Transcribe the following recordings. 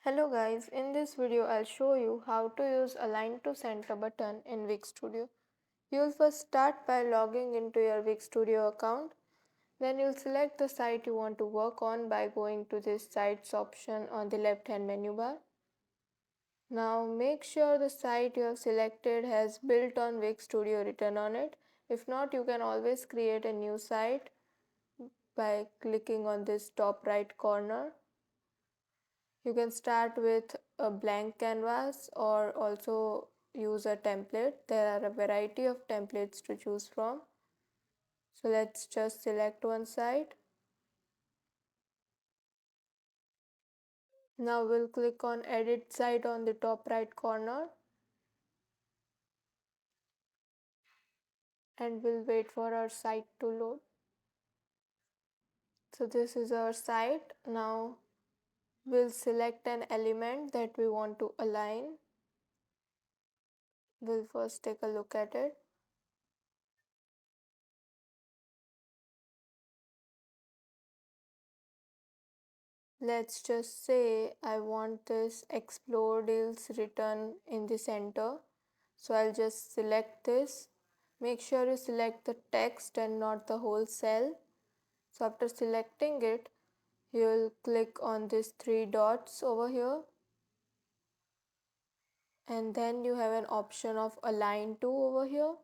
Hello guys, in this video I'll show you how to use Align to Center button in Wix Studio. You'll first start by logging into your Wix Studio account. Then you'll select the site you want to work on by going to this Sites option on the left hand menu bar. Now make sure the site you have selected has Built on Wix Studio written on it. If not, you can always create a new site by clicking on this top right corner. You can start with a blank canvas or also use a template. There are a variety of templates to choose from. So let's just select one site. Now we'll click on edit site on the top right corner and we'll wait for our site to load. So this is our site. Now we'll select an element that we want to align. We'll first take a look at it. Let's just say I want this explore deals written in the center. So I'll just select this. Make sure you select the text and not the whole cell. So after selecting it, you'll click on these three dots over here. And then you have an option of align to over here.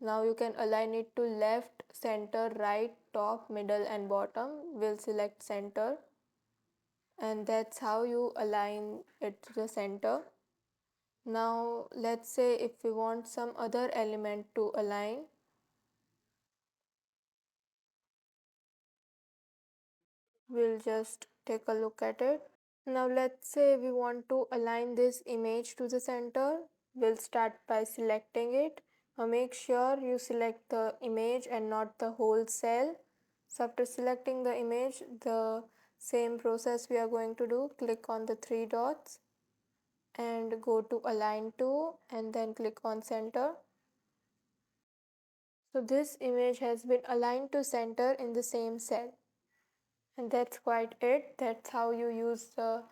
Now you can align it to left, center, right, top, middle and bottom. We'll select center. And that's how you align it to the center. Now let's say if we want some other element to align, we'll just take a look at it. Now let's say we want to align this image to the center. We'll start by selecting it. Now make sure you select the image and not the whole cell. So after selecting the image, the same process we are going to do. Click on the three dots and go to align to and then click on center. So this image has been aligned to center in the same cell. And that's quite it. That's how you use the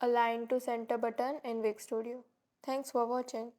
align to center button in Wix Studio. Thanks for watching.